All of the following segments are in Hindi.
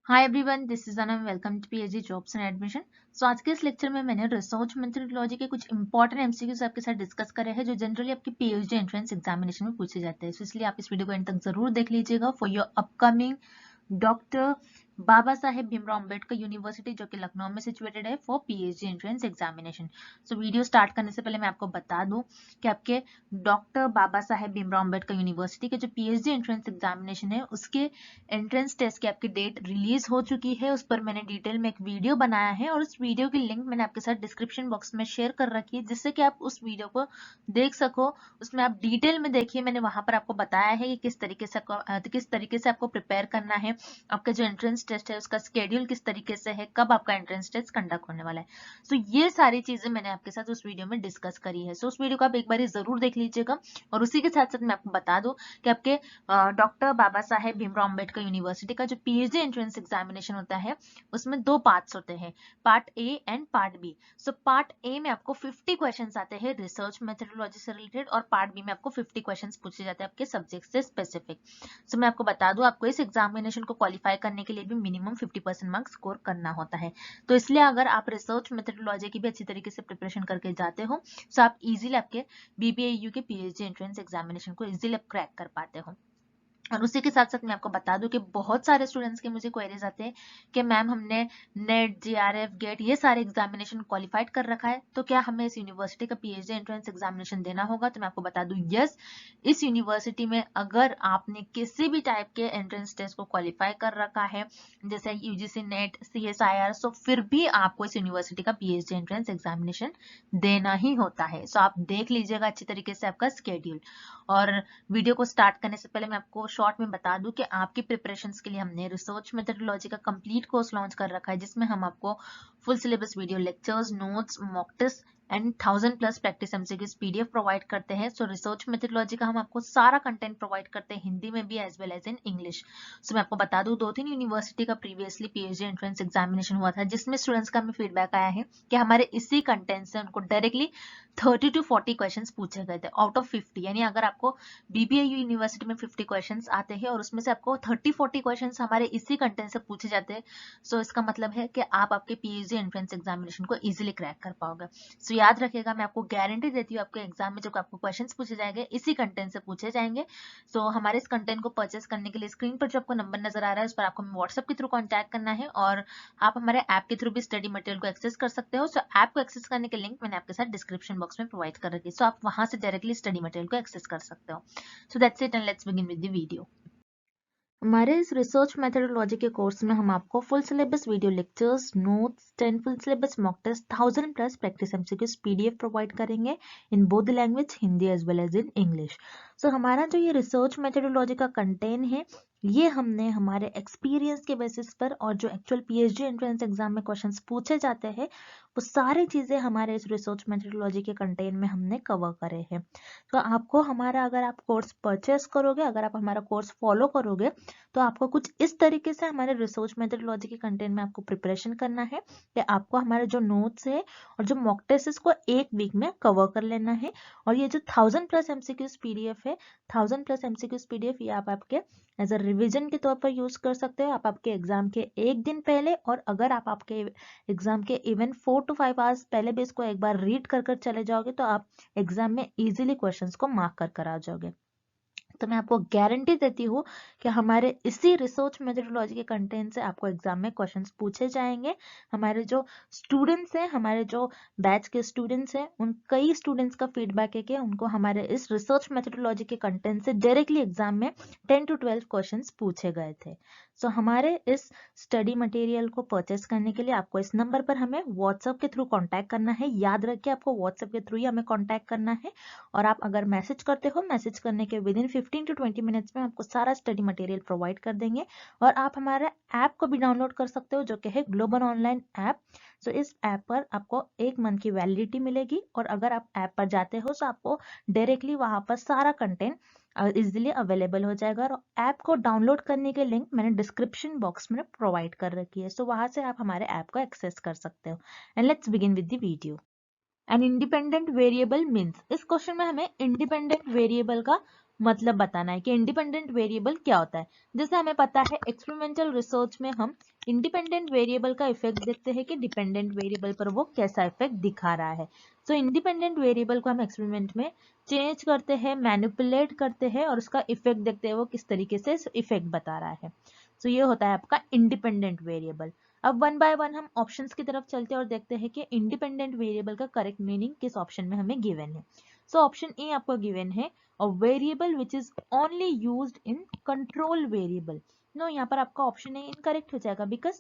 Hi everyone, this is Anam. Welcome to PhD jobs and admission. So आज के इस लेक्चर में मैंने रिसर्च मेथोडोलॉजी के कुछ इंपॉर्टेंट एमसीक्यूज आपके साथ डिस्कस करे हैं जो जनरली आपकी पीएचडी एंट्रेंस एग्जामिनेशन में पूछे जाते हैं। सो इसलिए आप इस वीडियो को एंड तक जरूर देख लीजिएगा for your upcoming doctor Baba Saheb Bhimrao Ambedkar university जो कि लखनऊ में सिचुएटेड है for PhD entrance examination. So video start करने से पहले मैं आपको बता दूं कि आपके डॉक्टर बाबा साहेब भीमराव अंबेडकर यूनिवर्सिटी के जो पीएचडी एंट्रेंस एग्जामिनेशन है उसके एंट्रेंस टेस्ट की आपकी डेट रिलीज हो चुकी है। उस पर मैंने डिटेल में एक वीडियो बनाया है और उस वीडियो की लिंक मैंने आपके साथ डिस्क्रिप्शन बॉक्स में शेयर कर रखी है जिससे कि आप उस वीडियो को देख सको। उसमें आप डिटेल में देखिए, मैंने वहां पर आपको बताया है कि किस तरीके से आपको प्रिपेयर करना है, आपका जो एंट्रेंस टेस्ट है उसका स्केड्यूल किस तरीके से है, कब आपका एंट्रेंस टेस्ट कंडक्ट होने वाला है। सो ये सारी चीजें मैंने आपके साथ उस वीडियो में डिस्कस करी है। सो उस वीडियो को आप एक बार जरूर देख लीजिएगा। और उसी के साथ साथ मैं आपको बता दूं कि आपके डॉक्टर बाबा साहेब भीमराव अंबेडकर यूनिवर्सिटी का जो पीएचडी एंट्रेंस एग्जामिनेशन होता है उसमें दो पार्ट्स होते हैं, part A and part B. So part A में आपको 50 क्वेश्चंस आते हैं रिसर्च मेथोडोलॉजी से रिलेटेड और पार्ट बी में आपको 50 क्वेश्चंस पूछे जाते हैं आपके सब्जेक्ट से स्पेसिफिक। सो मैं आपको बता दूं, आपको इस एग्जामिनेशन को क्वालिफाई करने के लिए भी मिनिमम 50% मार्क्स स्कोर करना होता है। तो इसलिए अगर आप रिसर्च मेथोडोलॉजी की भी अच्छी तरीके से प्रिपरेशन करके जाते हो तो आप इजीली आपके बीबीएयू के पीएचडी एंट्रेंस एग्जामिनेशन को इजीली आप क्रैक कर पाते हो। और उसी के साथ साथ मैं आपको बता दूं कि बहुत सारे स्टूडेंट्स के मुझे क्वेरीज आते हैं कि मैम हमने नेट, जीआरएफ, गेट ये सारे एग्जामिनेशन क्वालिफाइड कर रखा है तो क्या हमें इस यूनिवर्सिटी का पीएचडी एंट्रेंस एग्जामिनेशन देना होगा। तो मैं आपको बता दूं, यस, इस यूनिवर्सिटी में अगर आपने किसी भी टाइप के एंट्रेंस टेस्ट को क्वालिफाई कर रखा है जैसे यूजीसी नेट, सीएसआईआर, सो फिर भी आपको इस यूनिवर्सिटी का पीएचडी एंट्रेंस एग्जामिनेशन देना ही होता है। सो आप देख लीजिएगा अच्छी तरीके से आपका स्केड्यूल। और वीडियो को स्टार्ट करने से पहले मैं आपको शॉर्ट में बता दूं कि आपकी प्रिपरेशंस के लिए हमने रिसर्च मेथोडोलॉजी का कंप्लीट कोर्स लॉन्च कर रखा है जिसमें हम आपको full syllabus video lectures, notes, mock test and 1000+ practice MCQs PDF provide करते हैं। सो रिसर्च मेथोडोलॉजी का हम आपको सारा कंटेंट प्रोवाइड करते हैं हिंदी में भी as well as in English. So मैं आपको बता दूं, 2-3 यूनिवर्सिटी का प्रीवियसली पीएचडी एंट्रेंस एग्जामिनेशन हुआ था जिसमें स्टूडेंट्स का हमें फीडबैक आया है कि हमारे इसी कंटेंट से उनको डायरेक्टली 30 to 40 क्वेश्चंस पूछे गए थे आउट ऑफ 50। यानी अगर आपको बीबीएयू यूनिवर्सिटी में 50 क्वेश्चंस आते हैं और उसमें से आपको 30-40 क्वेश्चंस हमारे इसी कंटेंट से पूछे जाते हैं, सो इसका मतलब है कि आप आपके पीएचडी एंट्रेंस एग्जामिनेशन को इजीली क्रैक कर पाओगे। सो याद रखिएगा, मैं आपको गारंटी देती हूँ आपके एग्जाम में जो आपको क्वेश्चंस पूछे जाएंगे इसी कंटेंट से पूछे जाएंगे। सो हमारे इस कंटेंट को परचेस करने के लिए स्क्रीन पर जो आपको नंबर नजर आ रहा है उस पर आपको व्हाट्सएप के थ्रू कॉन्टैक्ट करना है और आप हमारे ऐप के थ्रू भी स्टडी मटेरियल को एक्सेस कर सकते हो। सो ऐप को एक्सेस करने के लिंक मैंने आपके साथ डिस्क्रिप्शन बॉक्स में प्रोवाइड कर रखी है। सो आप वहां से डायरेक्टली स्टडी मटेरियल को एक्सेस कर सकते हो। So that's it and let's begin with the video. हमारे इस रिसर्च मेथोडोलॉजी के कोर्स में हम आपको full syllabus video lectures, notes, 10 full syllabus mock test, 1000+ practice MCQs PDF provide करेंगे in both language, Hindi as well as in English. So हमारा जो ये रिसर्च मेथोडोलॉजी का कंटेंट है ये हमने हमारे एक्सपीरियंस के बेसिस पर और जो एक्चुअल पीएचडी एंट्रेंस एग्जाम में क्वेश्चंस पूछे जाते हैं वो सारी चीजें हमारे इस रिसर्च मेथोडोलॉजी के कंटेंट में हमने कवर करे हैं। तो आपको हमारा, अगर आप कोर्स परचेस करोगे, अगर आप हमारा कोर्स फॉलो करोगे तो आपको कुछ इस तरीके से हमारे रिसर्च मेथोडोलॉजी के कंटेंट में आपको प्रिपरेशन करना है कि आपको हमारे जो नोट्स है और जो मॉक टेस्ट इसको एक वीक में कवर कर लेना है। और ये जो 1000+ एमसीक्यूज पीडीएफ है, 1000+ एमसीक्यूज पीडीएफ ये आप आपके एज अ रिविजन के तौर पर यूज कर सकते हो। आप आपके एग्जाम के एक दिन पहले, और अगर आप आपके एग्जाम के इवन 4 to 5 आवर्स पहले भी इसको एक बार रीड कर कर चले जाओगे तो आप एग्जाम में इजीली क्वेश्चंस को मार्क कर कर आ जाओगे। तो मैं आपको गारंटी देती हूँ कि हमारे इसी रिसर्च मेथोडोलॉजी के कंटेंट से आपको एग्जाम में क्वेश्चंस पूछे जाएंगे। हमारे जो स्टूडेंट्स हैं, हमारे जो बैच के स्टूडेंट्स हैं, उन कई स्टूडेंट्स का फीडबैक है कि उनको हमारे इस रिसर्च मेथोडोलॉजी के कंटेंट से डायरेक्टली एग्जाम में 10 to 12 क्वेश्चंस पूछे गए थे। सो हमारे इस स्टडी मटेरियल को परचेस करने के लिए आपको इस नंबर पर हमें व्हाट्सएप के थ्रू कॉन्टैक्ट करना है। याद रखिए, आपको व्हाट्सएप के थ्रू ही हमें कॉन्टैक्ट करना है। और आप अगर मैसेज करते हो, मैसेज करने के विद इन 15 to 20 मिनट्स में आपको सारा स्टडी मटेरियल प्रोवाइड कर देंगे। और आप हमारे ऐप को भी डाउनलोड कर सकते हो जो कि है ग्लोबल ऑनलाइन ऐप। सो इस ऐप पर आपको 1 मंथ की वैलिडिटी मिलेगी और अगर आप ऐप पर जाते हो तो आपको डायरेक्टली वहां पर सारा कंटेंट इजीली अवेलेबल हो जाएगा। और ऐप को डाउनलोड करने के लिंक मैंने डिस्क्रिप्शन बॉक्स में प्रोवाइड कर रखी है। सो वहां से आप हमारे ऐप को एक्सेस कर सकते हो। And let's begin with the video. An independent variable means, इस क्वेश्चन में हमें इंडिपेंडेंट वेरिएबल का मतलब बताना है कि इंडिपेंडेंट वेरिएबल क्या होता है। जैसे हमें पता है एक्सपेरिमेंटल रिसर्च में हम इंडिपेंडेंट वेरिएबल का इफेक्ट देखते हैं कि डिपेंडेंट वेरिएबल पर वो कैसा इफेक्ट दिखा रहा है। सो इंडिपेंडेंट वेरिएबल को हम एक्सपेरिमेंट में चेंज करते हैं, मैनिपुलेट करते हैं और उसका इफेक्ट देखते हैं वो किस तरीके से इफेक्ट बता रहा है। सो ये होता है आपका इंडिपेंडेंट वेरिएबल। अब वन बाय वन हम ऑप्शंस की तरफ चलते हैं और देखते हैं कि इंडिपेंडेंट वेरिएबल का करेक्ट मीनिंग किस ऑप्शन में हमें गिवन है। सो ऑप्शन ए आपको गिवन है a variable which is only used in control variable। No यहाँ पर आपका ऑप्शन ए इनकरेक्ट हो जाएगा बिकॉज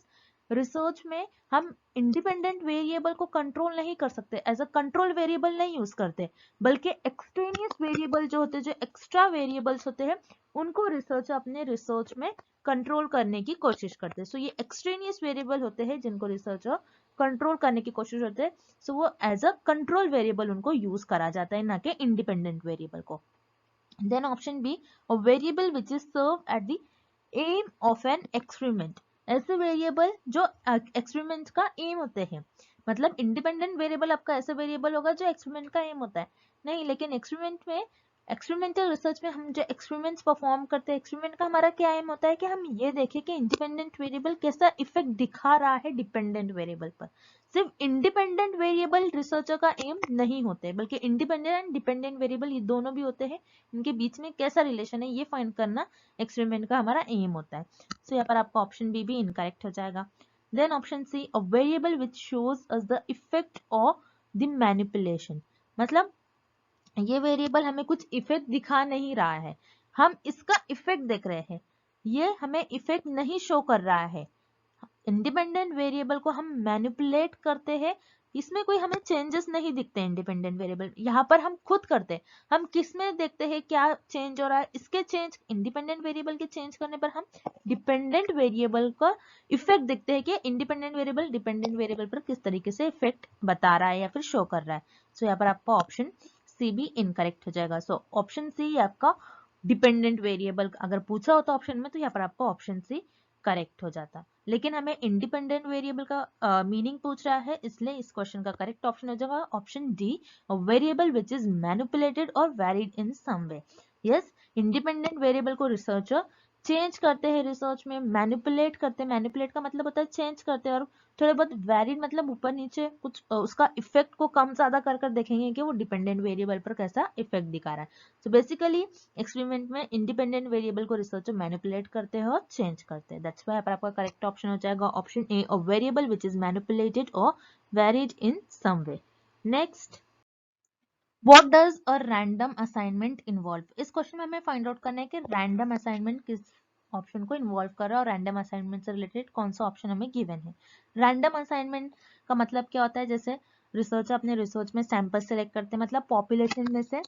रिसर्च में हम इंडिपेंडेंट वेरिएबल को कंट्रोल नहीं कर सकते, एज अ कंट्रोल वेरिएबल नहीं यूज करते, बल्कि एक्सट्रेनियस वेरिएबल जो होते हैं, जो एक्स्ट्रा वेरिएबल्स होते हैं, उनको रिसर्च अपने रिसर्च में कंट्रोल करने की कोशिश करते हैं। सो ये एक्सट्रेनियस वेरिएबल होते हैं जिनको रिसर्चर कंट्रोल करने की कोशिश होते हैं। सो वो एज अ कंट्रोल वेरिएबल उनको यूज करा जाता है, ना कि इंडिपेंडेंट वेरिएबल को। Then option B, a variable which is served at the aim of an experiment। ऐसे वेरिएबल जो एक्सपेरिमेंट का एम होते हैं, मतलब इंडिपेंडेंट वेरिएबल आपका ऐसा वेरिएबल होगा जो एक्सपेरिमेंट का एम होता है नहीं, लेकिन एक्सपेरिमेंट में, एक्सपेरिमेंटल रिसर्च में हम जो एक्सपेरिमेंट्स परफॉर्म करते हैं, एक्सपेरिमेंट का हमारा क्या एम होता है कि हम ये देखें कि इंडिपेंडेंट वेरिएबल कैसा इफेक्ट दिखा रहा है डिपेंडेंट वेरिएबल पर। सिर्फ इंडिपेंडेंट वेरिएबल रिसर्चर का एम नहीं होते, बल्कि इंडिपेंडेंट एंड डिपेंडेंट वेरिएबल ये दोनों भी होते हैं, इनके बीच में कैसा रिलेशन है ये फाइंड करना एक्सपेरिमेंट का हमारा एम होता है। सो यहाँ पर आपका ऑप्शन बी भी इनकरेक्ट हो जाएगा। Then option C, a variable which shows us the effect of the manipulation. मतलब ये वेरिएबल हमें कुछ इफेक्ट दिखा नहीं रहा है, हम इसका इफेक्ट देख रहे हैं, ये हमें इफेक्ट नहीं शो कर रहा है। इंडिपेंडेंट वेरिएबल को हम मैनिपुलेट करते हैं, इसमें कोई हमें चेंजेस नहीं दिखते। इंडिपेंडेंट वेरिएबल यहाँ पर हम खुद करते हैं, हम किस में देखते हैं क्या चेंज हो रहा है, इसके चेंज, इंडिपेंडेंट वेरिएबल के चेंज करने पर हम डिपेंडेंट वेरिएबल का इफेक्ट देखते हैं कि इंडिपेंडेंट वेरिएबल डिपेंडेंट वेरिएबल पर किस तरीके से इफेक्ट बता रहा है या फिर शो कर रहा है। सो यहाँ पर आपका ऑप्शन सी भी इनकरेक्ट हो जाएगा। सो ऑप्शन सी आपका डिपेंडेंट वेरिएबल अगर पूछा होता ऑप्शन में तो यहाँ पर आपका ऑप्शन सी करेक्ट हो जाता, लेकिन हमें इंडिपेंडेंट वेरिएबल का मीनिंग पूछ रहा है, इसलिए इस क्वेश्चन का करेक्ट ऑप्शन हो जाएगा option D, a variable which is manipulated और varied in some way. Yes, independent variable को रिसर्चर चेंज करते हैं रिसर्च में, मैनिपुलेट करते हैं, मैनिपुलेट का मतलब होता है चेंज करते हैं, और थोड़े बहुत वेरिड मतलब ऊपर नीचे कुछ उसका इफेक्ट को कम ज्यादा कर कर देखेंगे कि वो डिपेंडेंट वेरिएबल पर कैसा इफेक्ट दिखा रहा है। सो बेसिकली एक्सपेरिमेंट में इंडिपेंडेंट वेरिएबल को रिसर्चर मैनिपुलेट करते हैं और चेंज करते हैं। दैट्स व्हाई आपका करेक्ट ऑप्शन हो जाएगा option A, a variable which is manipulated और varied in some way. Next, what does a random assignment involve. इस क्वेश्चन में हमें फाइंड आउट करना है कि रैंडम असाइनमेंट किस ऑप्शन को इन्वॉल्व कर रहा है और रैंडम असाइनमेंट से रिलेटेड कौन सा ऑप्शन हमें गिवन है। रैंडम असाइनमेंट का मतलब क्या होता है, जैसे रिसर्चर अपने रिसर्च में सैंपल सेलेक्ट करते हैं, मतलब पॉपुलेशन में से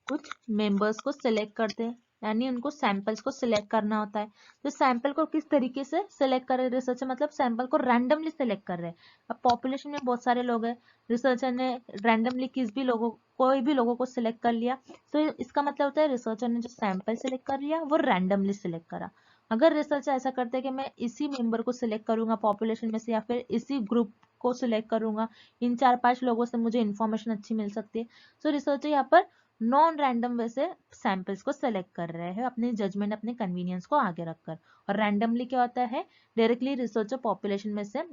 कुछ मेंबर्स को सिलेक्ट करते हैं, यानी उनको सैंपल्स को सिलेक्ट करना होता है। तो सैंपल को किस तरीके से सिलेक्ट कर रहे हैं रिसर्चर, मतलब सैंपल को रैंडमली सिलेक्ट कर रहे हैं। अब पॉपुलेशन में बहुत सारे लोग हैं, रिसर्चर ने रैंडमली किस भी लोगों, कोई भी लोगों को सिलेक्ट कर लिया, तो इसका मतलब होता है रिसर्चर ने जो सैंपल सिलेक्ट कर लिया वो रैंडमली सिलेक्ट करा। अगर रिसर्चर ऐसा करते हैं कि मैं इसी मेंबर को सिलेक्ट करूंगा पॉपुलेशन में से, या फिर इसी ग्रुप को सिलेक्ट करूंगा, इन 4-5 लोगों से मुझे इन्फॉर्मेशन अच्छी मिल सकती है, तो रिसर्चर यहाँ पर नॉन रैंडम वे से सैंपल्स को सेलेक्ट कर रहे हैं अपने जजमेंट, अपने कन्वीनियंस को आगे रखकर। और रैंडमली क्या होता है, डायरेक्टली रिसर्चर पॉपुलेशन में से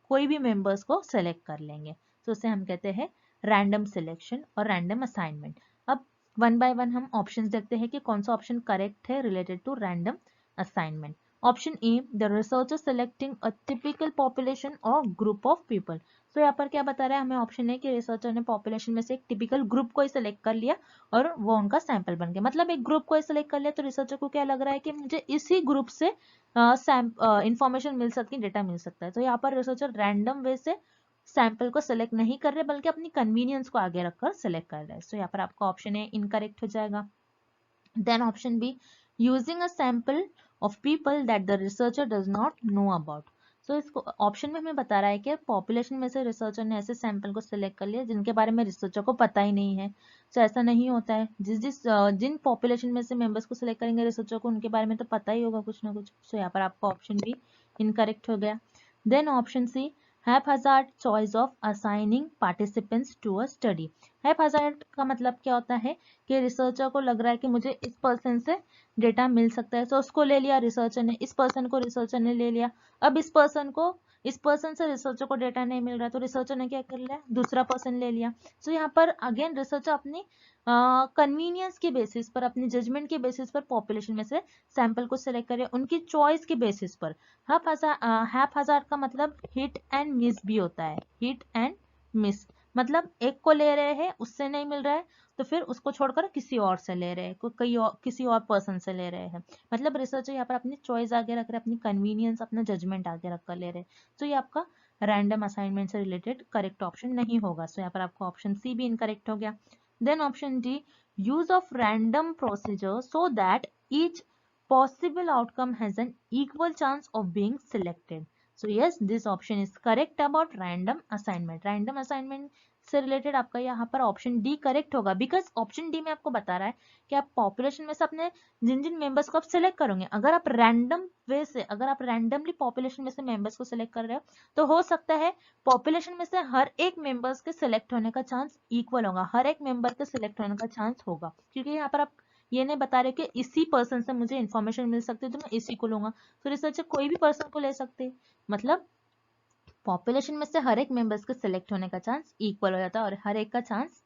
कोई भी मेंबर्स को सेलेक्ट कर लेंगे, तो उसे हम कहते हैं रैंडम सिलेक्शन और रैंडम असाइनमेंट। अब वन बाय वन हम ऑप्शंस देखते हैं कि कौन सा ऑप्शन करेक्ट है related to random assignment. Option A, the researcher selecting a typical population और ग्रुप ऑफ पीपल। तो यहाँ पर क्या बता रहा है हमें ऑप्शन है कि रिसर्चर ने पॉपुलेशन में से एक टिपिकल ग्रुप को ही सिलेक्ट कर लिया और वो उनका सैंपल बन गया। मतलब एक ग्रुप को ही सिलेक्ट कर लिया तो रिसर्चर को क्या लग रहा है कि मुझे इसी ग्रुप से इंफॉर्मेशन मिल सकती है, डेटा मिल सकता है। तो यहाँ पर रिसर्चर रैंडम वे से सैंपल को सिलेक्ट नहीं कर रहे, बल्कि अपनी कन्वीनियंस को आगे रखकर सिलेक्ट कर रहे हैं। तो यहाँ पर आपका ऑप्शन ए इनकरेक्ट हो जाएगा। Then option B, using a sample of people that the researcher does not know about। So इसको ऑप्शन में हमें बता रहा है कि पॉपुलेशन में से रिसर्चर ने ऐसे सैंपल को सिलेक्ट कर लिया जिनके बारे में रिसर्चर को पता ही नहीं है। तो ऐसा नहीं होता है, जिन पॉपुलेशन में से मेंबर्स को सिलेक्ट करेंगे रिसर्चर को, उनके बारे में तो पता ही होगा कुछ ना कुछ। सो यहाँ पर आपका ऑप्शन भी इनकरेक्ट हो गया। Then option C, haphazard choice of assigning participants to a study। Haphazard का मतलब क्या होता है कि रिसर्चर को लग रहा है कि मुझे इस पर्सन से डेटा मिल सकता है, तो उसको ले लिया रिसर्चर ने, इस पर्सन को रिसर्चर ने ले लिया। अब इस पर्सन से रिसर्चर को डेटा नहीं मिल रहा है, तो रिसर्चर ने क्या कर लिया, दूसरा पर्सन ले लिया। सो यहाँ पर अगेन रिसर्चर अपनी कन्वीनियंस के बेसिस पर, अपनी जजमेंट के बेसिस पर पॉपुलेशन में से सैंपल को सिलेक्ट करे, उनकी चॉइस के बेसिस पर। हैप्पैजार्ड का मतलब हिट एंड मिस भी होता है, हिट एंड मिस मतलब एक को ले रहे हैं, उससे नहीं मिल रहा है तो फिर उसको छोड़कर किसी और से ले रहे हैं, किसी और पर्सन से ले रहे हैं। मतलब रिसर्चर यहाँ पर अपनी चॉइस आगे रख रहे हैं, अपनी कन्वीनियंस, अपना जजमेंट आगे रखकर ले रहे हैं। तो ये आपका रैंडम असाइनमेंट से रिलेटेड करेक्ट ऑप्शन नहीं होगा। सो यहाँ पर आपका ऑप्शन सी भी इनकरेक्ट हो गया। Then option D, use of random procedure so that each possible outcome has an equal chance of being selected. So yes, this option is correct about random assignment. Random assignment से रिलेटेड आपका यहाँ पर ऑप्शन डी करेक्ट होगा, बिकॉज ऑप्शन डी में आपको बता रहा है कि आप पॉपुलेशन में से अपने जिन जिन मेंबर्स को आप सिलेक्ट करोगे, अगर आप रैंडम वे से, अगर आप रैंडमली पॉपुलेशन में से मेंबर्स को सिलेक्ट कर रहे हो, तो हो सकता है पॉपुलेशन में से हर एक मेंबर्स के सिलेक्ट होने का चांस इक्वल होगा, हर एक मेंबर के सिलेक्ट होने का चांस होगा, क्योंकि यहाँ पर आप ये नहीं बता रहे कि इसी पर्सन से मुझे इन्फॉर्मेशन मिल सकती है तो मैं इसी को लूंगा। तो रिसर्चर कोई भी पर्सन को ले सकते हैं, मतलब पॉपुलेशन में से हर एक मेंबर्स के सिलेक्ट होने का चांस इक्वल हो जाता है और हर एक का चांस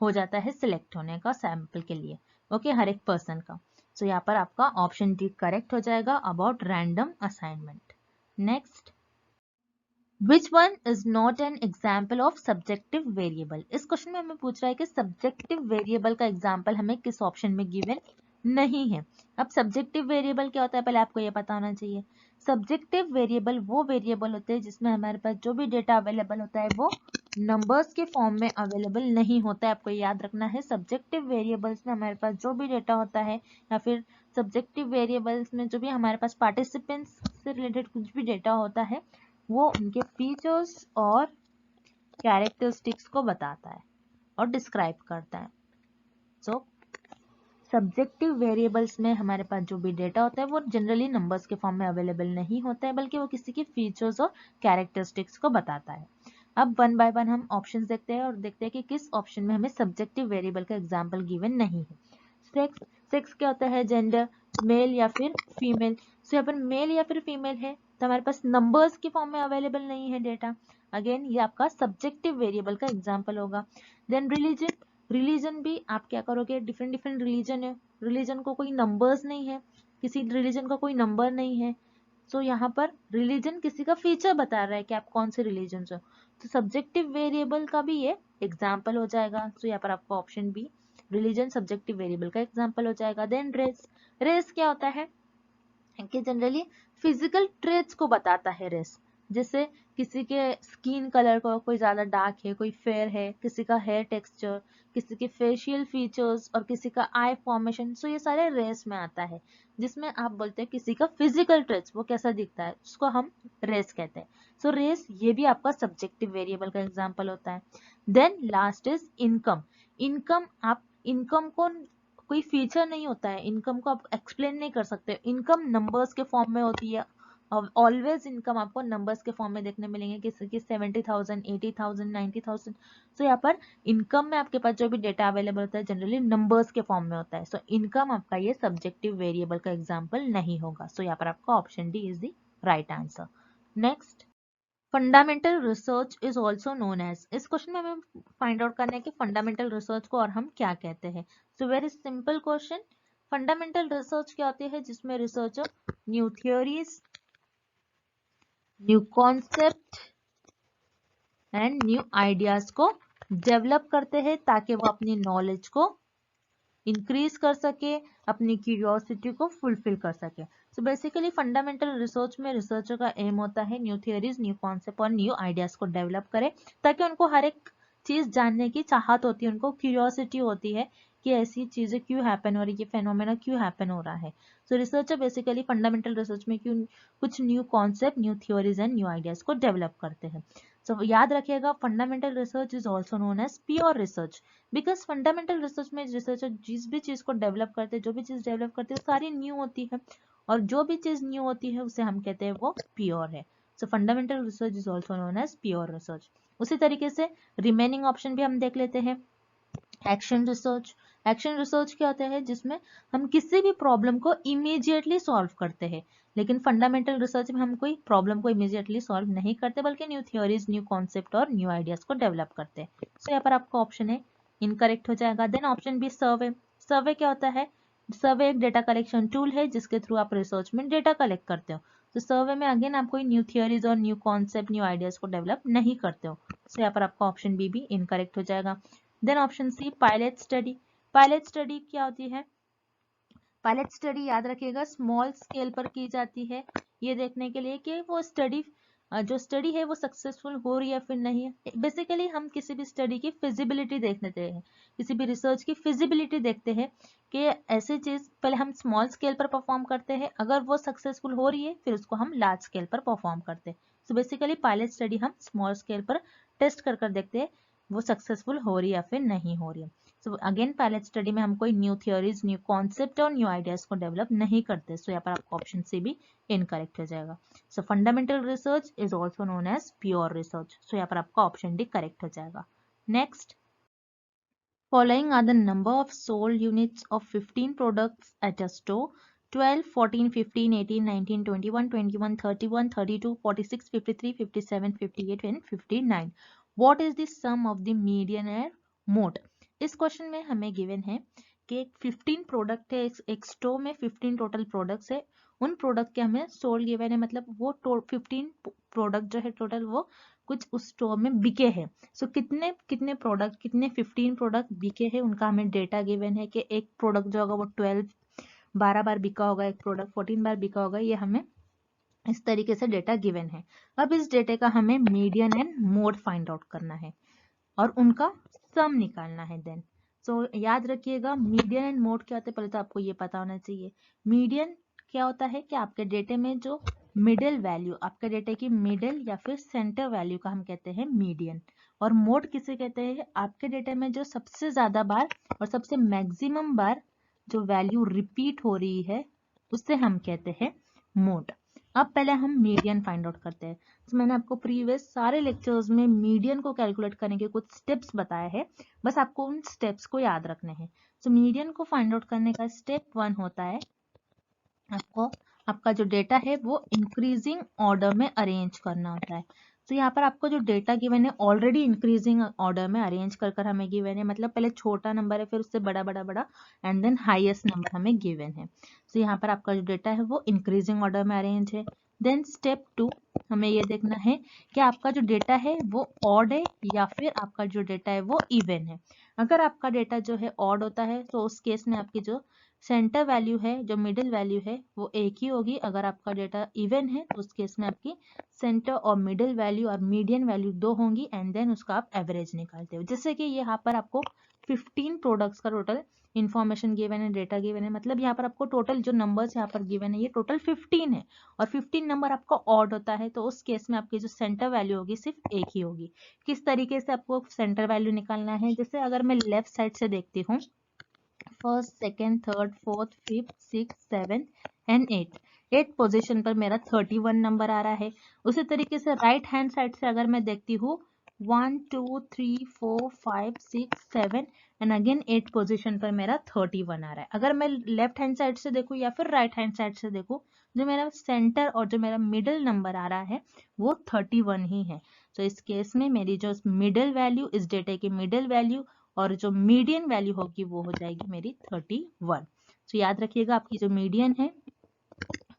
हो जाता है सिलेक्ट होने का सैंपल के लिए, ओके, हर एक पर्सन का। सो यहाँ पर आपका ऑप्शन डी करेक्ट हो जाएगा about random assignment. Next, which one is not an example of subjective variable. इस क्वेश्चन में हमें पूछ रहा है कि सब्जेक्टिव वेरिएबल का एग्जाम्पल हमें किस ऑप्शन में गिवन नहीं है। अब सब्जेक्टिव वेरिएबल क्या होता है पहले आपको ये पता होना चाहिए। सब्जेक्टिव वेरिएबल वो वेरिएबल होते हैं जिसमें हमारे पास जो भी डेटा अवेलेबल होता है वो नंबर्स के फॉर्म में अवेलेबल नहीं होता है। आपको याद रखना है, सब्जेक्टिव वेरिएबल्स में हमारे पास जो भी डेटा होता है या फिर सब्जेक्टिव वेरिएबल्स में जो भी हमारे पास पार्टिसिपेंट्स से रिलेटेड कुछ भी डेटा होता है वो उनके फीचर्स और कैरेक्टरिस्टिक्स को बताता है और डिस्क्राइब करता है। सो सब्जेक्टिव वेरिएबल्स में हमारे पास जो भी डेटा होता है वो जनरली नंबर्स के फॉर्म में अवेलेबल नहीं होता है, बल्कि वो किसी के फीचर्स और कैरेक्टरिस्टिक्स को बताता है। अब वन बाय वन हम ऑप्शंस देखते हैं और देखते हैं कि किस ऑप्शन में हमें सब्जेक्टिव वेरिएबल का एग्जाम्पल गिवन नहीं है। सेक्स क्या होता है, जेंडर, मेल या फिर फीमेल। सो यहाँ पर मेल या फिर फीमेल है तो हमारे पास नंबर्स के फॉर्म में अवेलेबल नहीं है डेटा, अगेन ये आपका सब्जेक्टिव वेरिएबल का एग्जाम्पल होगा। देन रिलीजन, रिलीजन भी आप क्या करोगे, डिफरेंट डिफरेंट रिलीजन है, रिलीजन को कोई नंबर्स नहीं है, किसी रिलीजन का कोई नंबर नहीं है। सो यहाँ पर रिलीजन किसी का फीचर बता रहा है कि आप कौन से रिलीजन से हो, तो सब्जेक्टिव वेरिएबल का भी ये एग्जाम्पल हो जाएगा। सो यहाँ पर आपका option B, religion subjective variable का एग्जाम्पल हो जाएगा। देन रेस, रेस क्या होता है कि जनरली फिजिकल ट्रेट्स को बताता है रेस, जैसे किसी के स्किन कलर को, कोई ज्यादा डार्क है, कोई फेयर है, किसी का हेयर टेक्सचर, किसी के फेशियल फीचर्स और किसी का आई फॉर्मेशन। सो ये सारे रेस में आता है, जिसमें आप बोलते हैं किसी का फिजिकल ट्रेट्स वो कैसा दिखता है उसको हम रेस कहते हैं। सो रेस ये भी आपका सब्जेक्टिव वेरिएबल का एग्जाम्पल होता है। Then last is income. Income, आप इनकम को कोई फीचर नहीं होता है, इनकम को आप एक्सप्लेन नहीं कर सकते, इनकम नंबर्स के फॉर्म में होती है। ऑलवेज इनकम आपको नंबर्स के फॉर्म में देखने मिलेंगे, किसी की 70,000, 80,000, 90,000। सो यहाँ पर इनकम में आपके पास जो भी डेटा अवेलेबल होता है जनरली नंबर्स के फॉर्म में होता है। सो इनकम आपका ये सब्जेक्टिव वेरिएबल का एग्जाम्पल नहीं होगा। सो यहाँ पर आपका option D is the right answer. Next, fundamental research is also known as. इस क्वेश्चन में हमें फाइंड आउट करना है कि फंडामेंटल रिसर्च को और हम क्या कहते हैं। So very simple question, fundamental research क्या होती है, जिसमें researcher new theories, new concept and new ideas को डेवलप करते हैं ताकि वो अपनी नॉलेज को इंक्रीज कर सके, अपनी क्यूरियोसिटी को फुलफिल कर सके। सो बेसिकली फंडामेंटल रिसर्च में रिसर्चर का एम होता है न्यू थियोरीज, न्यू कॉन्सेप्ट और न्यू आइडियाज को डेवलप करे, ताकि उनको हर एक चीज जानने की चाहत होती है, उनको क्यूरियोसिटी होती है कि ऐसी चीजें क्यों हैपन हो रही है, फेनोमेना क्यों हैपन हो रहा है। So researcher basically fundamental research में क्यों कुछ new concept, new theories and new ideas को डेवलप करते हैं। सो याद रखिएगा, fundamental research is also known as pure research, because fundamental research में रिसर्चर जिस भी चीज को डेवलप करते हैं, जो भी चीज डेवलप करते हैं सारी न्यू होती है, और जो भी चीज न्यू होती है उसे हम कहते हैं वो प्योर है। So fundamental research is also known as pure research. उसी तरीके से रिमेनिंग ऑप्शन भी हम देख लेते हैं। एक्शन रिसर्च क्या होता है, जिसमें हम किसी भी प्रॉब्लम को इमीडिएटली सॉल्व करते हैं, लेकिन फंडामेंटल रिसर्च में हम कोई प्रॉब्लम को इमीडिएटली सॉल्व नहीं करते, बल्कि न्यू थ्योरीज, न्यू कॉन्सेप्ट और न्यू आइडियाज को डेवलप करते हैं। सो यहाँ पर आपका ऑप्शन है इनकरेक्ट हो जाएगा। देन ऑप्शन बी सर्वे। सर्वे क्या होता है, सर्वे एक डेटा कलेक्शन टूल है जिसके थ्रू आप रिसर्च में डेटा कलेक्ट करते हो। तो सर्वे में अगेन आप कोई न्यू थियोरीज और न्यू कॉन्सेप्ट, न्यू आइडियाज को डेवलप नहीं करते हो। सो यहाँ पर आपका ऑप्शन बी भी इनकरेक्ट हो जाएगा। Then option C pilot study. Pilot study क्या होती है, पायलट स्टडी याद रखिएगा स्मॉल स्केल पर की जाती है, ये देखने के लिए कि वो स्टडी जो स्टडी है वो सक्सेसफुल हो रही है फिर नहीं है। बेसिकली हम किसी भी स्टडी की फिजिबिलिटी देखते हैं, किसी भी रिसर्च की फिजिबिलिटी देखते हैं कि ऐसी चीज पहले हम स्मॉल स्केल पर परफॉर्म करते हैं, अगर वो सक्सेसफुल हो रही है फिर उसको हम लार्ज स्केल पर परफॉर्म करते हैं। सो बेसिकली पायलट स्टडी हम स्मॉल स्केल पर टेस्ट कर देखते हैं वो सक्सेसफुल हो रही है या फिर नहीं हो रही है। सो अगेन पायलट स्टडी में हम कोई न्यू थियोरीज, न्यू कॉन्सेप्ट और न्यू आइडियाज को डेवलप नहीं करते। सो यहाँ पर आपका ऑप्शन सी भी इनकरेक्ट हो जाएगा। So fundamental research is also known as pure research. So यहाँ पर आपका ऑप्शन डी करेक्ट हो जाएगा। Next, following are the number of sold units of 15 products at a store: 12, 14, 15, 18, 19, 21, 21, 31, 32, 46, 53, 57, 58 and 59. What is the sum of the median and mode? इस क्वेश्चन में हमें गिवन है कि 15 प्रोडक्ट है, एक स्टोर में 15 टोटल प्रोडक्ट्स है, उन प्रोडक्ट के हमें सोल्ड गिवन है, मतलब वो 15 प्रोडक्ट जो है टोटल वो कुछ उस स्टोर में बिके हैं। सो कितने कितने प्रोडक्ट, कितने 15 प्रोडक्ट बिके हैं उनका हमें डेटा गिवन है कि एक प्रोडक्ट जो होगा वो 12 बार बिका होगा, एक प्रोडक्ट 14 बार बिका होगा, ये हमें इस तरीके से डेटा गिवन है। अब इस डेटा का हमें median and mode find out करना है और उनका सम निकालना है। देन याद रखिएगा मीडियन एंड मोड क्या होता है, पहले तो आपको ये पता होना चाहिए। मीडियन क्या होता है कि आपके डेटे में जो मिडिल वैल्यू, आपके डेटे की मिडिल या फिर सेंटर वैल्यू का हम कहते हैं मीडियन। और मोड किसे कहते हैं, आपके डेटे में जो सबसे ज्यादा बार और सबसे मैक्सिमम बार जो वैल्यू रिपीट हो रही है उससे हम कहते हैं मोड। अब पहले हम मीडियन फाइंड आउट करते हैं। तो मैंने आपको प्रीवियस सारे लेक्चर्स में मीडियन को कैलकुलेट करने के कुछ स्टेप्स बताए हैं, बस आपको उन स्टेप्स को याद रखने हैं। तो मीडियन को फाइंड आउट करने का स्टेप 1 होता है आपको आपका जो डेटा है वो इंक्रीजिंग ऑर्डर में अरेंज करना होता है। तो यहाँ पर आपको जो डेटा गिवन है ऑलरेडी इंक्रीजिंग ऑर्डर में अरेंज कर हमें गिवन है, मतलब पहले छोटा नंबर है फिर उससे बड़ा बड़ा बड़ा एंड देन हाईएस्ट नंबर हमें गिवन है। तो यहाँ पर आपका जो डेटा है वो इंक्रीजिंग ऑर्डर में अरेंज है। देन स्टेप 2 हमें ये देखना है कि आपका जो डेटा है वो ऑड है या फिर आपका जो डेटा है वो इवन है। अगर आपका डेटा जो है ऑड होता है तो उस केस में आपकी जो सेंटर वैल्यू है, जो मिडिल वैल्यू है वो एक ही होगी। अगर आपका डेटा इवन है तो उस केस में आपकी सेंटर और मिडिल वैल्यू और मीडियन वैल्यू 2 होंगी एंड देन उसका आप एवरेज निकालते हो। जैसे कि यहाँ पर आपको 15 प्रोडक्ट्स का टोटल इन्फॉर्मेशन गिवन है, डेटा गिवन है, मतलब यहाँ पर आपको टोटल जो नंबर्स यहाँ पर गिवन है ये टोटल 15 है और 15 नंबर आपका ऑड होता है, तो उस केस में आपकी जो सेंटर वैल्यू होगी सिर्फ एक ही होगी। किस तरीके से आपको सेंटर वैल्यू निकालना है, जैसे अगर मैं लेफ्ट साइड से देखती हूँ, first, second, third, fourth, fifth, six, seven and eight position पर मेरा 31 नंबर आ रहा है। उसी तरीके से राइट हैंड साइड से अगर मैं देखती हूँ 1 2 3 4 5 6 7 एंड अगेन 8 पोजीशन पर मेरा 31 आ रहा है। अगर मैं लेफ्ट हैंड साइड से देखूँ या फिर राइट हैंड साइड से देखूँ, जो मेरा सेंटर और जो मेरा मिडिल नंबर आ रहा है वो 31 ही है। तो इस केस में मेरी जो मिडिल वैल्यू, इस डेटा की मिडिल वैल्यू और जो मीडियन वैल्यू होगी वो हो जाएगी मेरी 31। तो याद रखिएगा आपकी जो मीडियन है,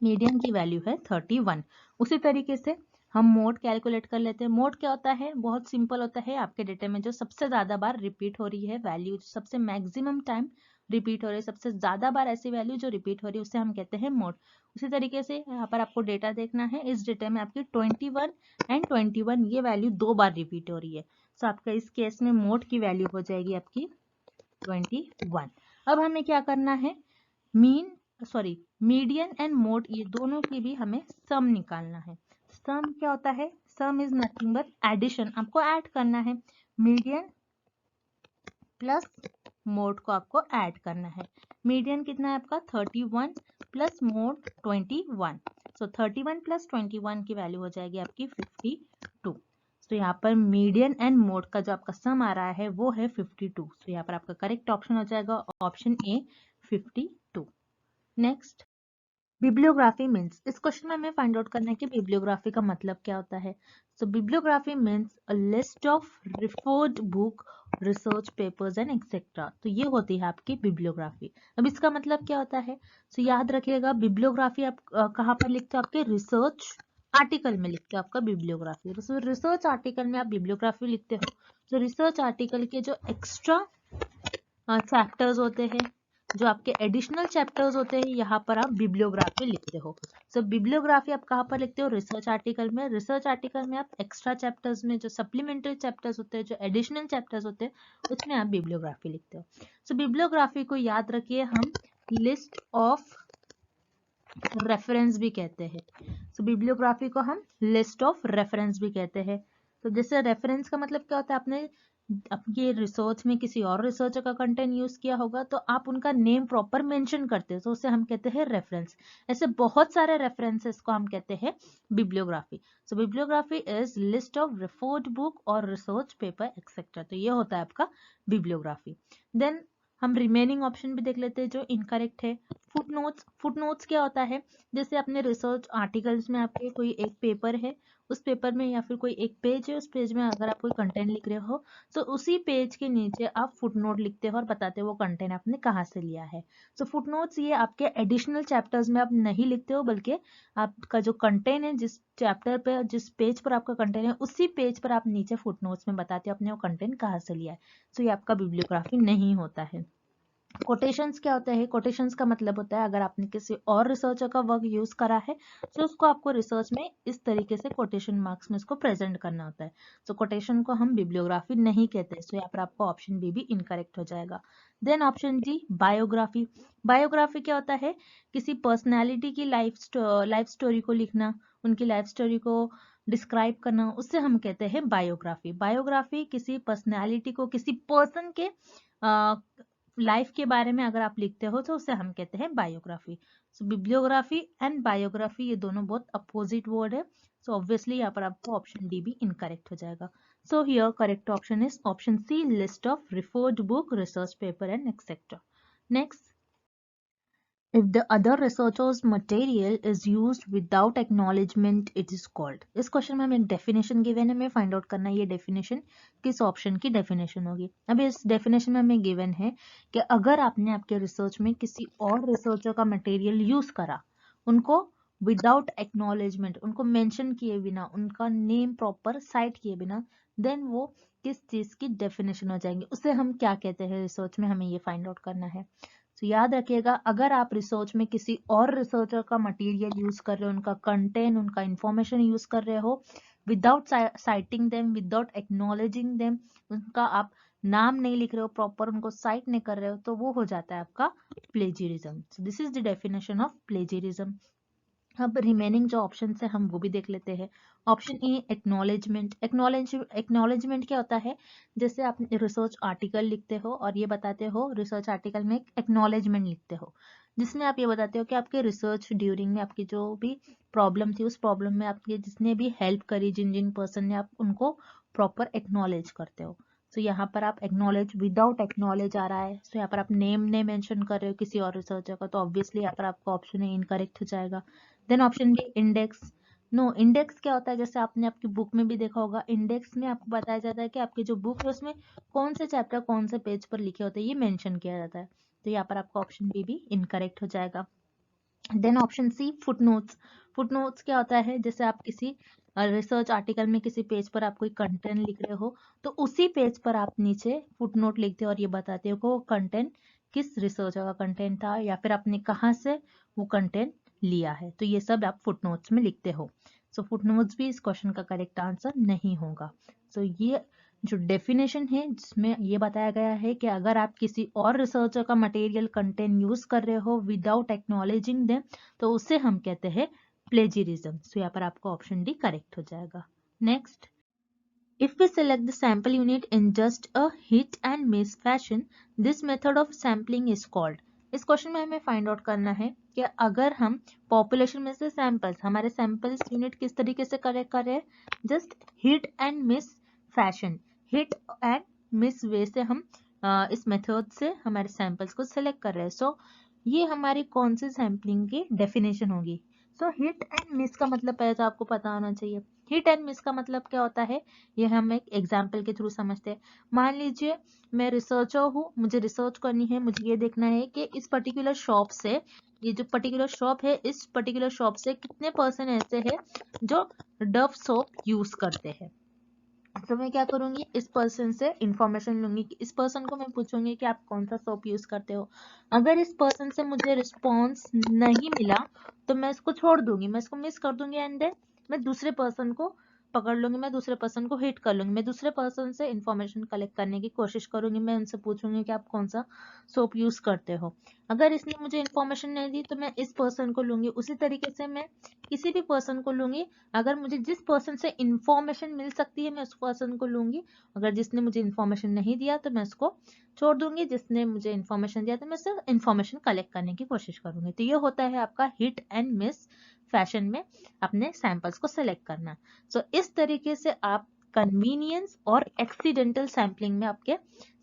मीडियन की वैल्यू है 31। उसी तरीके से हम मोड कैलकुलेट कर लेते हैं। मोड क्या होता है, बहुत सिंपल होता है, आपके डेटा में जो सबसे ज्यादा बार रिपीट हो रही है वैल्यू, सबसे मैक्सिमम टाइम रिपीट हो रही है, सबसे ज्यादा बार ऐसी वैल्यू जो रिपीट हो रही है उसे हम कहते हैं मोड। उसी तरीके से यहाँ पर आपको डेटा देखना है, इस डेटा में आपकी 21 एंड 21 ये वैल्यू 2 बार रिपीट हो रही है। तो आपका इस केस में मोड की वैल्यू हो जाएगी आपकी 21। अब हमें क्या करना है, मीडियन एंड मोड ये दोनों की भी हमें सम निकालना है। सम क्या होता है, sum is nothing but addition, आपको ऐड करना है। मीडियन प्लस मोड को आपको ऐड करना है। मीडियन कितना है आपका 31 प्लस मोड 21। सो 31 प्लस 21 की वैल्यू हो जाएगी आपकी 52। तो यहाँ पर मीडियन एंड मोड का जो आपका सम आ रहा है वो है 52। तो यहाँ पर आपका करेक्ट ऑप्शन हो जाएगा ऑप्शन ए 52। नेक्स्ट, बिब्लियोग्राफी मीन्स, इस क्वेश्चन में हमें फाइंड आउट करना है कि बिब्लियोग्राफी का मतलब क्या होता है। So bibliography means a list of referred book, research papers and etcetera. तो ये होती है आपकी बिब्लियोग्राफी। अब इसका मतलब क्या होता है, सो याद रखिएगा बिब्लियोग्राफी आप कहाँ पर लिखते हो, आपके रिसर्च आर्टिकल में लिखते हो आपका बिब्लियोग्राफी। रिसर्च आर्टिकल में आप बिब्लियोग्राफी लिखते हो, तो रिसर्च आर्टिकल के जो एक्स्ट्रा चैप्टर्स होते हैं, जो आपके एडिशनल चैप्टर्स होते हैं, यहाँ पर आप बिब्लियोग्राफी लिखते हो। सो बिब्लियोग्राफी आप कहाँ पर लिखते हो, रिसर्च आर्टिकल में। रिसर्च आर्टिकल में आप एक्स्ट्रा चैप्टर्स में जो सप्लीमेंट्री चैप्टर्स होते हैं, जो एडिशनल चैप्टर्स होते हैं, उसमें आप बिब्लियोग्राफी लिखते हो। सो बिब्लियोग्राफी को याद रखिए हम लिस्ट ऑफ रेफरेंस भी कहते हैं। सो बिब्लियोग्राफी को हम लिस्ट ऑफ रेफरेंस भी कहते हैं। तो जैसे रेफरेंस का मतलब क्या होता है, आपने आपके रिसर्च में किसी और रिसर्चर का कंटेंट यूज किया होगा तो आप उनका नेम प्रॉपर मेंशन करते हैं, तो उसे हम कहते हैं रेफरेंस। ऐसे बहुत सारे रेफरेंसेस को हम कहते हैं bibliography. So bibliography is list of referred book और रिसर्च पेपर एक्सेट्रा। तो ये होता है आपका बिब्लियोग्राफी। देन हम रिमेनिंग ऑप्शन भी देख लेते हैं जो इनकरेक्ट है। फुटनोट्स, फुटनोट्स क्या होता है, जैसे अपने रिसर्च आर्टिकल्स में आपके कोई एक पेपर है, उस पेपर में या फिर कोई एक पेज है, उस पेज में अगर आप कोई कंटेंट लिख रहे हो तो उसी पेज के नीचे आप फुटनोट लिखते हो और बताते हो वो कंटेंट आपने कहाँ से लिया है। सो फुटनोट्स ये आपके एडिशनल चैप्टर्स में आप नहीं लिखते हो, बल्कि आपका जो कंटेंट है, जिस चैप्टर पे जिस पेज पर आपका कंटेंट है, उसी पेज पर आप नीचे फुटनोट्स में बताते हो आपने वो कंटेंट कहाँ से लिया है। सो ये आपका बिब्लियोग्राफी नहीं होता है। कोटेशंस क्या होता है, कोटेशंस का मतलब होता है अगर आपने किसी और रिसर्चर का वर्क यूज करा है तो उसको आपको रिसर्च में इस तरीके से कोटेशन मार्क्स में इसको प्रेजेंट करना होता है। सो कोटेशन को हम बिब्लियोग्राफी नहीं कहते। सो यहाँ पर आपको ऑप्शन बी भी इनकरेक्ट हो जाएगा। Then option D, biography. Biography क्या होता है, किसी पर्सनैलिटी की लाइफ स्टोरी को लिखना, उनकी लाइफ स्टोरी को डिस्क्राइब करना, उससे हम कहते हैं बायोग्राफी। बायोग्राफी किसी पर्सनैलिटी को, किसी पर्सन के लाइफ के बारे में अगर आप लिखते हो तो उसे हम कहते हैं biography. So bibliography and biography ये दोनों बहुत अपोजिट वर्ड है। सो ऑब्वियसली यहाँ पर आपको ऑप्शन डी भी इनकरेक्ट हो जाएगा। So here correct option is option C, list of referred book, research paper and etcetera. Next, if the other researcher's material is used without acknowledgement it is called। इस क्वेश्चन में हमें एक डेफिनेशन गिवन है, हमें फाइंड आउट करना है ये डेफिनेशन किस ऑप्शन की डेफिनेशन होगी। अभी इस डेफिनेशन में हमें गिवन है कि अगर आपने आपके रिसर्च में किसी और रिसर्चर का मटेरियल यूज करा, उनको विदाउट एक्नॉलेजमेंट, उनको मेंशन किए बिना, उनका नेम प्रॉपर साइट किए बिना, देन वो किस चीज की डेफिनेशन हो जाएंगे, उसे हम क्या कहते हैं रिसर्च में, हमें ये फाइंड आउट करना है। तो याद रखिएगा अगर आप रिसर्च में किसी और रिसर्चर का मटेरियल यूज कर रहे हो, उनका कंटेंट, उनका इंफॉर्मेशन यूज कर रहे हो without citing them, without acknowledging them, उनका आप नाम नहीं लिख रहे हो, प्रॉपर उनको साइट नहीं कर रहे हो, तो वो हो जाता है आपका plagiarism. So this is the definition of plagiarism. अब रिमेनिंग जो ऑप्शन है हम वो भी देख लेते हैं। Option A, acknowledgement. एक्नॉलेजमेंट क्या होता है, जैसे आप रिसर्च आर्टिकल लिखते हो और ये बताते हो, रिसर्च आर्टिकल में एक एक्नॉलेजमेंट लिखते हो जिसमें आप ये बताते हो कि आपके रिसर्च ड्यूरिंग में आपकी जो भी प्रॉब्लम थी, उस प्रॉब्लम में आपकी जिसने भी हेल्प करी, जिन जिन पर्सन ने, आप उनको प्रॉपर एक्नॉलेज करते हो। तो यहाँ पर आप एक्नॉलेज, विदाउट एक्नॉलेज आ रहा है, तो यहाँ पर आप नेम ने मेंशन कर रहे हो किसी और रिसर्चर का, तो ऑब्वियसली यहाँ पर आपका ऑप्शन इनकरेक्ट हो जाएगा। Then option B, index. No, index क्या होता है, जैसे आपने आपकी बुक में भी देखा होगा, इंडेक्स में आपको बताया जाता है कि आपकी जो बुक है उसमें कौन से चैप्टर कौन से पेज पर लिखे होते हैं, ये मेंशन किया जाता है। तो यहाँ पर आपका ऑप्शन बी भी इनकरेक्ट हो जाएगा। Then option C, footnotes. Footnotes क्या होता है, जैसे आप किसी रिसर्च आर्टिकल में किसी पेज पर आप कोई कंटेंट लिख रहे हो, तो उसी पेज पर आप नीचे फुटनोट लिखते हो और ये बताते हो कि वो कंटेंट किस रिसर्चर का कंटेंट था या फिर आपने कहाँ से वो कंटेंट लिया है, तो ये सब आप फुटनोट्स में लिखते हो। सो फुटनोट्स भी इस क्वेश्चन का करेक्ट आंसर नहीं होगा। सो ये जो डेफिनेशन है जिसमें ये बताया गया है कि अगर आप किसी और रिसर्चर का मटेरियल कंटेंट यूज कर रहे हो विदाउट एक्नॉलेजिंग देम, तो उसे हम कहते हैं प्लेजियरिज्म। सो यहाँ पर आपका ऑप्शन डी करेक्ट हो जाएगा। Next, if we select the sample unit in just a hit and miss fashion, this method of sampling is called। इस क्वेश्चन में हमें फाइंड आउट करना है कि अगर हम पॉपुलेशन में से सैंपल्स, हमारे सैंपल्स यूनिट किस तरीके से कलेक्ट कर रहे हैं, just hit and miss fashion, hit and miss way से हम इस मेथड से हमारे सैंपल्स को सिलेक्ट कर रहे हैं। सो ये हमारी कौन सी सैम्पलिंग की डेफिनेशन होगी। सो हिट एंड मिस का मतलब पहले तो आपको पता होना चाहिए। हिट एंड मिस का मतलब क्या होता है, ये हम एक एग्जाम्पल के थ्रू समझते हैं। मान लीजिए मैं रिसर्चर हूँ, मुझे रिसर्च करनी है, मुझे ये देखना है कि इस पर्टिकुलर शॉप से, ये जो पर्टिकुलर शॉप है, इस पर्टिकुलर शॉप से कितने पर्सन ऐसे हैं जो डव सोप यूज करते हैं। तो मैं क्या करूंगी, इस पर्सन से इंफॉर्मेशन लूंगी कि इस पर्सन को मैं पूछूंगी कि आप कौन सा सोप यूज करते हो। अगर इस पर्सन से मुझे रिस्पॉन्स नहीं मिला तो मैं इसको छोड़ दूंगी, मैं इसको मिस कर दूंगी एंड देन मैं दूसरे पर्सन को पकड़ लूंगी, मैं दूसरे पर्सन को हिट कर लूंगी, मैं दूसरे पर्सन से इंफॉर्मेशन कलेक्ट करने की कोशिश करूंगी, मैं उनसे पूछूंगी कि आप कौन सा सोप यूज करते हो। अगर इसने मुझे इंफॉर्मेशन नहीं दी तो मैं इस पर्सन को लूंगी। उसी तरीके से मैं किसी भी पर्सन को लूंगी, अगर मुझे जिस पर्सन से इंफॉर्मेशन मिल सकती है मैं उस पर्सन को लूंगी, अगर जिसने मुझे इंफॉर्मेशन नहीं दिया तो मैं उसको छोड़ दूंगी, जिसने मुझे इंफॉर्मेशन दिया तो मैं उससे इंफॉर्मेशन कलेक्ट करने की कोशिश करूंगी। तो ये होता है आपका हिट एंड मिस फैशन में अपने सैंपल्स को सिलेक्ट करना। सो इस तरीके से आप कन्वीनियंस और एक्सीडेंटल सैम्पलिंग में आपके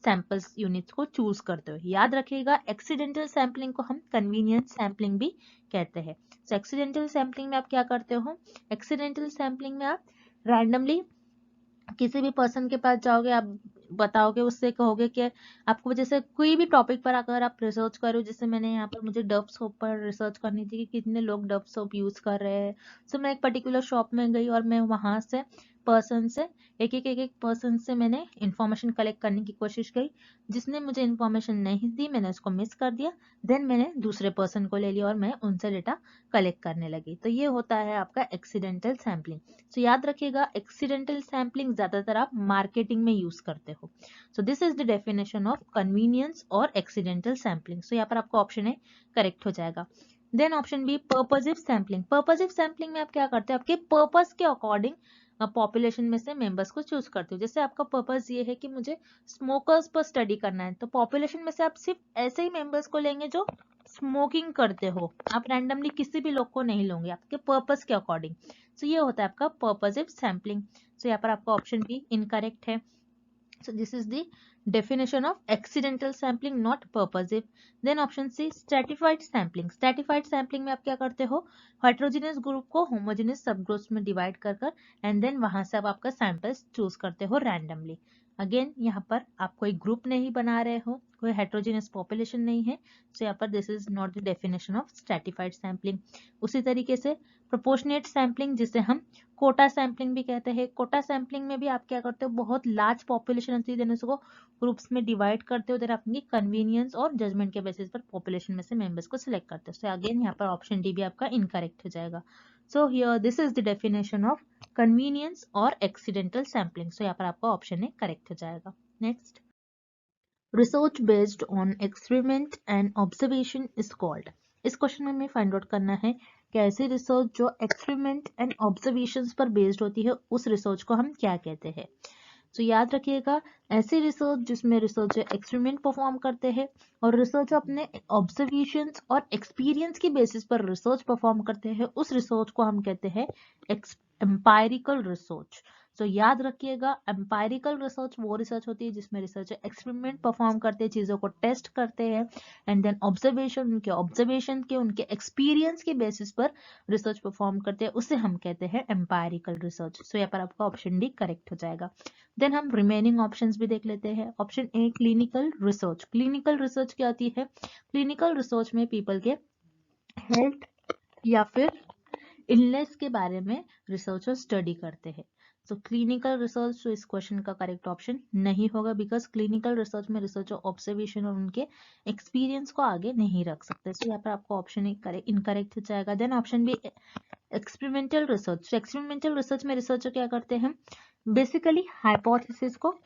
सैंपल्स यूनिट्स को चूज करते हो। याद रखिएगा, एक्सीडेंटल सैम्पलिंग को हम कन्वीनियंस सैम्पलिंग भी कहते हैं। सो एक्सीडेंटल सैम्पलिंग में आप क्या करते हो, एक्सीडेंटल सैम्पलिंग में आप रैंडमली किसी भी पर्सन के पास जाओगे, आप बताओगे, उससे कहोगे कि आपको जैसे कोई भी टॉपिक पर अगर आप रिसर्च करो, जैसे मैंने यहाँ पर मुझे डव सोप पर रिसर्च करनी थी कि कितने लोग डव सोप यूज कर रहे हैं। सो मैं एक पर्टिकुलर शॉप में गई और मैं वहां से पर्सन से एक एक पर्सन से मैंने इंफॉर्मेशन कलेक्ट करने की कोशिश की। जिसने मुझे इंफॉर्मेशन नहीं दी मैंने उसको मिस कर दिया, देन मैंने दूसरे पर्सन को ले लिया और मैं उनसे डेटा कलेक्ट करने लगी। तो ये होता है आपका एक्सीडेंटल सैम्पलिंग। सो याद रखिएगा, एक्सीडेंटल सैम्पलिंग ज्यादातर आप मार्केटिंग में यूज करते हो। So this is the definition of convenience और एक्सीडेंटल सैम्पलिंग। सो यहाँ पर आपका ऑप्शन ए करेक्ट हो जाएगा। Then option B purposive sampling. Purposive sampling में आप क्या करते हो, आपके पर्पस के अकॉर्डिंग पॉपुलेशन में से मेंबर्स को चूज करते हो। जैसे आपका पर्पस ये है कि मुझे स्मोकर्स पर स्टडी करना है, तो पॉपुलेशन में से आप सिर्फ ऐसे ही मेंबर्स को लेंगे जो स्मोकिंग करते हो, आप रैंडमली किसी भी लोग को नहीं लोगे, आपके पर्पस के अकॉर्डिंग। सो ये होता है आपका पर्पसिव सैम्पलिंग। सो यहाँ पर आपका ऑप्शन बी इनकरेक्ट है। So this is the definition of accidental sampling, not purposive. Then option C stratified sampling. Stratified sampling में आप क्या करते हो, heterogeneous ग्रुप को homogeneous सब ग्रुप्स में डिवाइड कर कर एंड देन वहां से आप आपका सैंपल्स चूज करते हो रैंडमली। अगेन यहाँ पर आप कोई ग्रुप नहीं बना रहे हो, कोई हेट्रोजीनियस पॉपुलेशन नहीं है। सो यहाँ पर this is not the definition of stratified sampling. उसी तरीके से प्रोपोर्शनेट सैम्पलिंग, जिसे हम कोटा सैम्पलिंग भी कहते हैं। कोटा सैम्पलिंग में भी आप क्या करते हो, बहुत लार्ज पॉपुलेशन होती है, देन उसको ग्रुप्स में डिवाइड करते हो, देन अपनी कन्वीनियंस और जजमेंट के बेसिस पर पॉपुलेशन में से मेंबर्स को सिलेक्ट करते हो। सो अगेन यहाँ पर ऑप्शन डी भी आपका इनकरेक्ट हो जाएगा। So here this is the definition of convenience और एक्सीडेंटल सैम्पलिंग। सो यहाँ पर आपका ऑप्शन ए करेक्ट हो जाएगा। Next, research based on experiment and observation is called. इस क्वेश्चन में हमें फाइंड आउट करना है कि ऐसी रिसर्च जो एक्सपेरिमेंट एंड ऑब्जर्वेशंस पर बेस्ड होती है उस रिसर्च को हम क्या कहते हैं। तो याद रखिएगा, ऐसी रिसर्च जिसमें रिसर्चर एक्सपेरिमेंट परफॉर्म करते हैं और रिसर्चर अपने ऑब्जर्वेशंस और एक्सपीरियंस की बेसिस पर रिसर्च परफॉर्म करते हैं, उस रिसर्च को हम कहते हैं एम्पायरिकल रिसर्च। सो याद रखिएगा, एम्पायरिकल रिसर्च वो रिसर्च होती है जिसमें रिसर्चर एक्सपेरिमेंट परफॉर्म करते हैं, चीजों को टेस्ट करते हैं एंड देन ऑब्जर्वेशन के उनके एक्सपीरियंस के बेसिस पर रिसर्च परफॉर्म करते हैं, उसे हम कहते हैं एम्पायरिकल रिसर्च। सो यहाँ पर आपका ऑप्शन डी करेक्ट हो जाएगा। देन हम रिमेनिंग ऑप्शंस भी देख लेते हैं। Option a clinical research. Clinical research क्या होती है, क्लिनिकल रिसर्च में पीपल के हेल्थ या फिर इलनेस के बारे में रिसर्चर स्टडी करते हैं। सो क्लिनिकल रिसर्च, तो इस क्वेश्चन का करेक्ट ऑप्शन नहीं होगा, बिकॉज क्लिनिकल रिसर्च में रिसर्चर ऑब्जर्वेशन और उनके एक्सपीरियंस को आगे नहीं रख सकते। सो यहाँ पर आपको ऑप्शन इनकरेक्ट हो जाएगा। Then option B experimental research. Experimental research में रिसर्चर क्या करते हैं, बेसिकली हाइपोथेसिस को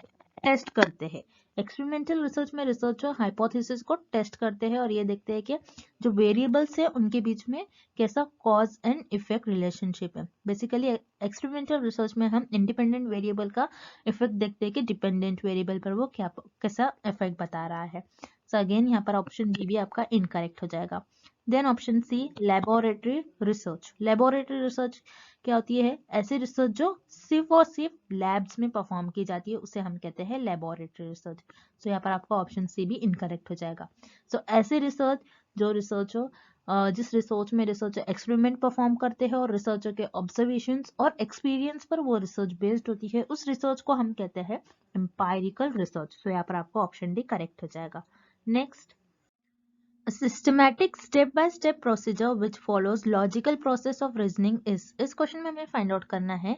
टेस्ट करते हैं। एक्सपेरिमेंटल रिसर्च में रिसर्चर हाइपोथेसिस को टेस्ट करते हैं और ये देखते हैं कि जो वेरिएबल्स है उनके बीच में कैसा कॉज एंड इफेक्ट रिलेशनशिप है। बेसिकली एक्सपेरिमेंटल रिसर्च में हम इंडिपेंडेंट वेरिएबल का इफेक्ट देखते हैं कि डिपेंडेंट वेरिएबल पर वो क्या कैसा इफेक्ट बता रहा है। सो अगेन यहाँ पर ऑप्शन बी भी आपका इनकरेक्ट हो जाएगा। Then option C laboratory research. Laboratory research क्या होती है? ऐसी रिसर्च जो सिर्फ और सिर्फ लैब्स में परफॉर्म की जाती है, उसे हम कहते हैं लेबोरेटरी रिसर्च। सो यहाँ पर आपका ऑप्शन सी भी इनकरेक्ट हो जाएगा। सो ऐसी रिसर्च जो रिसर्च हो जिस रिसर्च में रिसर्चर एक्सपेरिमेंट परफॉर्म करते हैं और रिसर्चर के ऑब्जर्वेशंस और एक्सपीरियंस पर वो रिसर्च बेस्ड होती है, उस रिसर्च को हम कहते हैं एम्पायरिकल रिसर्च। सो यहाँ पर आपका ऑप्शन डी करेक्ट हो जाएगा। Next, A systematic step-by-step procedure which follows logical process of reasoning is। इस क्वेश्चन में हमें फाइंड आउट करना है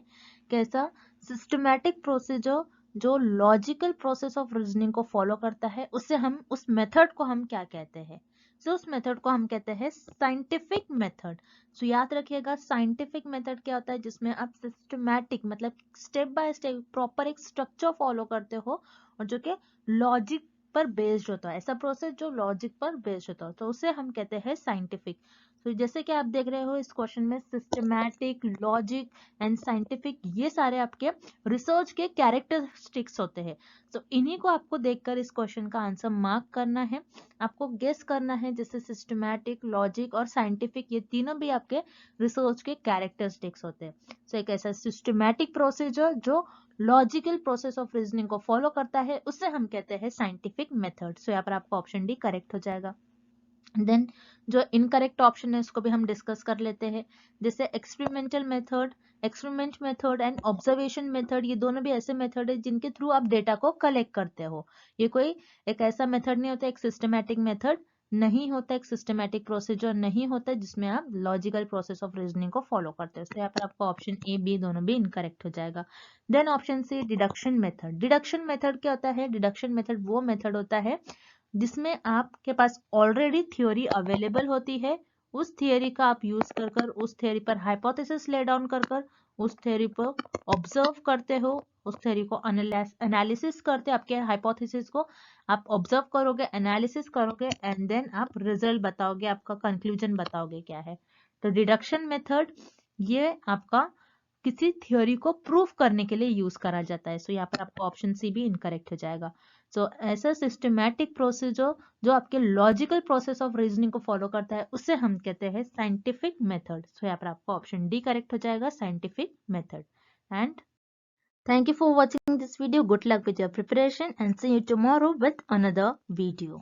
कैसा सिस्टमैटिक प्रोसीजर जो लॉजिकल प्रोसेस ऑफ रीजनिंग को फॉलो करता है, उससे हम उस मेथड को हम क्या कहते हैं? सो उस मेथड को हम कहते हैं साइंटिफिक मेथड। सो याद रखिएगा साइंटिफिक मेथड क्या होता है? जिसमें आप सिस्टमैटिक मतलब स्टेप बाय स्टेप प्रॉपर एक स्ट्रक्चर फॉलो करते हो और जो कि लॉजिक पर बेस्ड होता है, ऐसा प्रोसेस जो लॉजिक पर बेस्ड होता है, तो उसे हम कहते हैं साइंटिफिक। तो जैसे कि आप देख रहे हो इस क्वेश्चन में सिस्टमैटिक, लॉजिक एंड साइंटिफिक ये सारे आपके रिसर्च के कैरेक्टरिस्टिक्स होते हैं। तो इन्हीं को आपको देखकर इस क्वेश्चन का आंसर मार्क करना है, आपको गेस करना है। जैसे सिस्टमैटिक, लॉजिक और साइंटिफिक ये तीनों भी आपके रिसर्च के कैरेक्टरिस्टिक्स होते हैं। तो एक ऐसा सिस्टमैटिक प्रोसीजर जो लॉजिकल प्रोसेस ऑफ रीजनिंग को फॉलो करता है, उससे हम कहते हैं साइंटिफिक मेथड। सो यहाँ पर आपका ऑप्शन डी करेक्ट हो जाएगा। देन जो इनकरेक्ट ऑप्शन है उसको भी हम डिस्कस कर लेते हैं। जैसे experimental method, experiment method and observation method, ये दोनों भी ऐसे मेथड है जिनके थ्रू आप डेटा को कलेक्ट करते हो। ये कोई एक ऐसा मेथड नहीं होता, एक सिस्टमैटिक मेथड नहीं होता, एक सिस्टमैटिक प्रोसीजर नहीं होता जिसमें आप लॉजिकल प्रोसेस ऑफ रीजनिंग को फॉलो करते हो। तो यहाँ पर आपका ऑप्शन ए बी दोनों भी इनकरेक्ट हो जाएगा। Then option C deduction method. Deduction method क्या होता है? डिडक्शन मेथड वो मेथड होता है जिसमें आपके पास ऑलरेडी थ्योरी अवेलेबल होती है, उस थ्योरी का आप यूज कर कर उस थ्योरी पर हाइपोथेसिस ले डाउन कर कर उस थ्योरी पर ऑब्जर्व करते हो, उस थ्योरी को एनालिसिस करते, आपके हाइपोथेसिस को आप ऑब्जर्व करोगे, एनालिसिस करोगे एंड देन आप रिजल्ट बताओगे, आपका कंक्लूजन बताओगे क्या है। तो डिडक्शन मेथड ये आपका किसी थ्योरी को प्रूफ करने के लिए यूज करा जाता है। सो यहाँ पर आपका ऑप्शन सी भी इनकरेक्ट हो जाएगा। सो ऐसा सिस्टमैटिक प्रोसीजर जो आपके लॉजिकल प्रोसेस ऑफ रीजनिंग को फॉलो करता है, उसे हम कहते हैं साइंटिफिक मेथड। सो यहाँ पर आपका ऑप्शन डी करेक्ट हो जाएगा, scientific method. And thank you for watching this video. Good luck with your preparation and see you tomorrow with another video.